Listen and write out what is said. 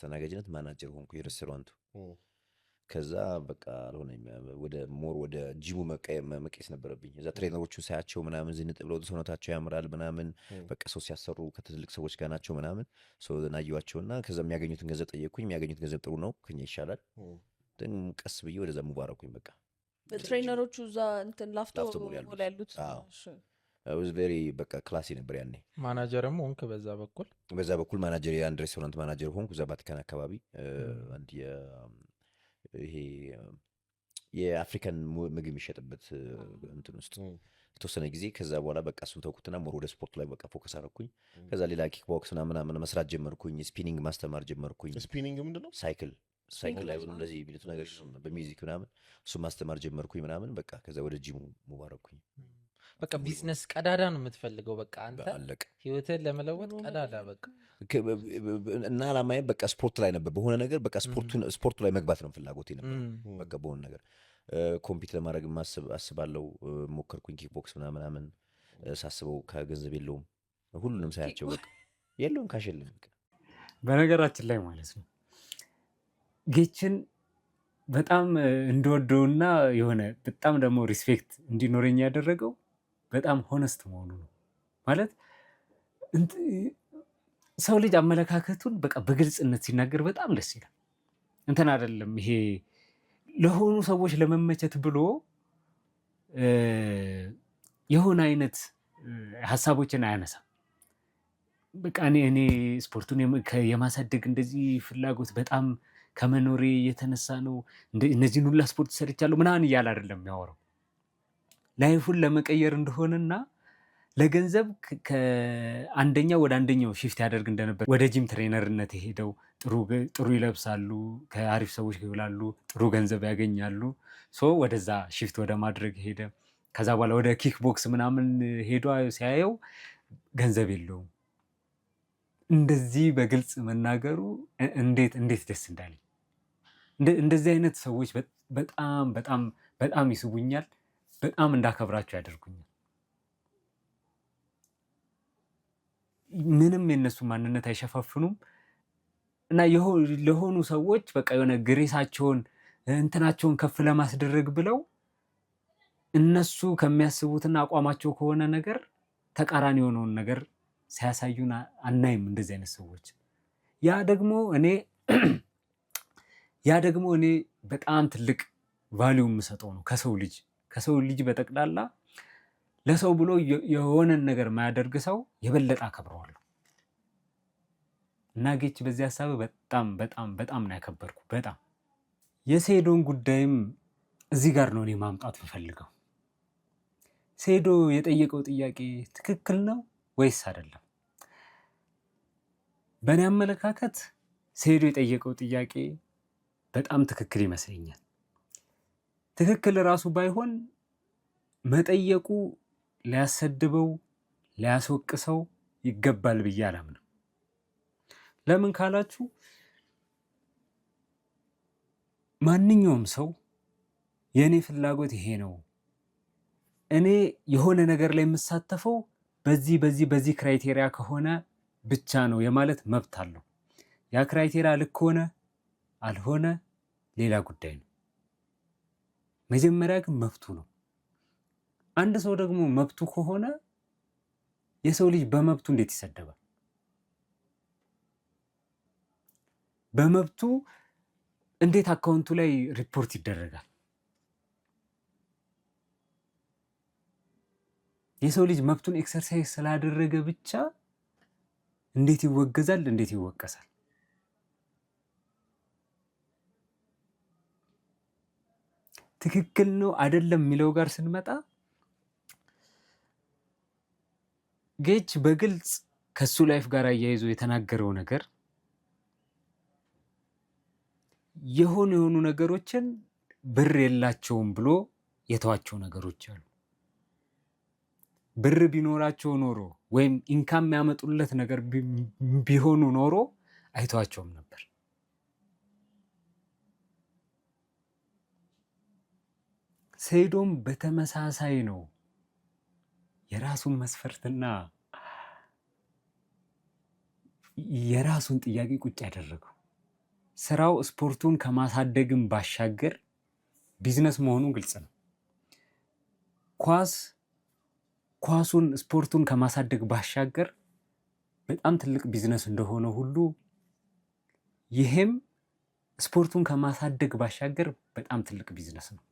ከአስተናጋጅነት ማናጀር ሆንኩ የሬስቶራንቱ። ከዛ በቃ አልሆነኝ። ወደ ጂሙ መቀየስ ነበረብኝ። እዛ ትሬነሮቹን ሳያቸው ምናምን ዝንጥ ብለው ሰውነታቸው ያምራል ምናምን በቃ ሰው ሲያሰሩ ከትልልቅ ሰዎች ጋር ናቸው ምናምን ሰው ናየዋቸውና ከዛ የሚያገኙትን ገንዘብ ጠየቅኩኝ። የሚያገኙት ገንዘብ ጥሩ ነው ከኛ ይሻላል። ግን ቀስ ብዬ ወደዛ ሙባረኩኝ። በቃ ትሬነሮቹ እዛ እንትን ላፍቶ ሙሉ ያሉት ቬሪ በቃ ክላሲ ነበር ያኔ። ማናጀርም ሆንክ በዛ በኩል ማናጀር የአንድ ሬስቶራንት ማናጀር ሆንኩ እዛ ቫቲካን አካባቢ አንድ ይሄ የአፍሪካን ምግብ የሚሸጥበት እንትን ውስጥ የተወሰነ ጊዜ። ከዛ በኋላ በቃ እሱን ተውኩትና ሞር ወደ ስፖርት ላይ በቃ ፎከስ አደረኩኝ። ከዛ ሌላ ኪክ ቦክስ ምናምን መስራት ጀመርኩኝ። ስፒኒንግ ማስተማር ጀመርኩኝ። ስፒኒንግ ምንድነው? ሳይክል ላይ እንደዚህ የሚሉት ነገር በሚውዚክ ምናምን እሱ ማስተማር ጀመርኩኝ ምናምን በቃ ከዛ ወደ ጂሙ ሙባረኩኝ። በቃ ቢዝነስ ቀዳዳ ነው የምትፈልገው። በቃ አንተ ህይወትህን ለመለወጥ ቀዳዳ በቃ እና አላማዬ በቃ ስፖርት ላይ ነበር። በሆነ ነገር በቃ ስፖርቱ ላይ መግባት ነው ፍላጎቴ ነበር። በቃ በሆነ ነገር ኮምፒት ለማድረግ አስባለሁ። ሞከርኩኝ ኪክ ቦክስ ምናምን ሳስበው ከገንዘብ የለውም። ሁሉንም ሳያቸው በቃ የለውም ካሽ የለም። በነገራችን ላይ ማለት ነው ጌችን በጣም እንደወደውና የሆነ በጣም ደግሞ ሪስፔክት እንዲኖረኝ ያደረገው በጣም ሆነስት መሆኑ ነው። ማለት ሰው ልጅ አመለካከቱን በቃ በግልጽነት ሲናገር በጣም ደስ ይላል። እንትን አይደለም ይሄ ለሆኑ ሰዎች ለመመቸት ብሎ የሆነ አይነት ሀሳቦችን አያነሳም። በቃ እኔ ስፖርቱን የማሳደግ እንደዚህ ፍላጎት በጣም ከመኖሬ የተነሳ ነው እነዚህን ሁላ ስፖርት ሰርቻለሁ ምናምን እያለ አይደለም የሚያወራው። ላይፉን ለመቀየር እንደሆነና ለገንዘብ ከአንደኛው ወደ አንደኛው ሽፍት ያደርግ እንደነበር ወደ ጂም ትሬነርነት የሄደው ጥሩ ይለብሳሉ፣ ከአሪፍ ሰዎች ይውላሉ፣ ጥሩ ገንዘብ ያገኛሉ። ወደዛ ሽፍት ወደ ማድረግ ሄደ። ከዛ በኋላ ወደ ኪክ ቦክስ ምናምን ሄዶ ሲያየው ገንዘብ የለውም። እንደዚህ በግልጽ መናገሩ እንዴት ደስ እንዳለኝ። እንደዚህ አይነት ሰዎች በጣም በጣም በጣም ይስቡኛል። በጣም እንዳከብራቸው ያደርጉኛል። ምንም የነሱ ማንነት አይሸፋፍኑም እና ለሆኑ ሰዎች በቃ የሆነ ግሬሳቸውን እንትናቸውን ከፍ ለማስደረግ ብለው እነሱ ከሚያስቡትና አቋማቸው ከሆነ ነገር ተቃራኒ የሆነውን ነገር ሲያሳዩን አናይም እንደዚህ አይነት ሰዎች። ያ ደግሞ እኔ በጣም ትልቅ ቫልዩ የምሰጠው ነው። ከሰው ልጅ በጠቅላላ ለሰው ብሎ የሆነን ነገር ማያደርግ ሰው የበለጠ አከብረዋለሁ እና ጌች በዚህ ሀሳብ በጣም በጣም በጣም ነው ያከበርኩ። በጣም የሴዶን ጉዳይም እዚህ ጋር ነው እኔ ማምጣት የምፈልገው። ሴዶ የጠየቀው ጥያቄ ትክክል ነው ወይስ አይደለም? በእኔ አመለካከት ሴዶ የጠየቀው ጥያቄ በጣም ትክክል ይመስለኛል። ትክክል ራሱ ባይሆን መጠየቁ ሊያሰድበው ሊያስወቅሰው ይገባል ብዬ አላምንም። ለምን ካላችሁ ማንኛውም ሰው የእኔ ፍላጎት ይሄ ነው፣ እኔ የሆነ ነገር ላይ የምሳተፈው በዚህ ክራይቴሪያ ከሆነ ብቻ ነው የማለት መብት አለው። ያ ክራይቴሪያ ልክ ሆነ አልሆነ ሌላ ጉዳይ ነው። መጀመሪያ ግን መብቱ ነው። አንድ ሰው ደግሞ መብቱ ከሆነ የሰው ልጅ በመብቱ እንዴት ይሰደባል? በመብቱ እንዴት አካውንቱ ላይ ሪፖርት ይደረጋል? የሰው ልጅ መብቱን ኤክሰርሳይዝ ስላደረገ ብቻ እንዴት ይወገዛል? እንዴት ይወቀሳል? ትክክል ነው አይደለም የሚለው ጋር ስንመጣ ጌች በግልጽ ከሱ ላይፍ ጋር አያይዞ የተናገረው ነገር የሆኑ ነገሮችን ብር የላቸውም ብሎ የተዋቸው ነገሮች አሉ። ብር ቢኖራቸው ኖሮ ወይም ኢንካም የሚያመጡለት ነገር ቢሆኑ ኖሮ አይተዋቸውም ነበር። ሴዶም በተመሳሳይ ነው። የራሱን መስፈርትና የራሱን ጥያቄ ቁጭ ያደረገው ስራው ስፖርቱን ከማሳደግም ባሻገር ቢዝነስ መሆኑ ግልጽ ነው። ኳሱን ስፖርቱን ከማሳደግ ባሻገር በጣም ትልቅ ቢዝነስ እንደሆነ ሁሉ ይሄም ስፖርቱን ከማሳደግ ባሻገር በጣም ትልቅ ቢዝነስ ነው።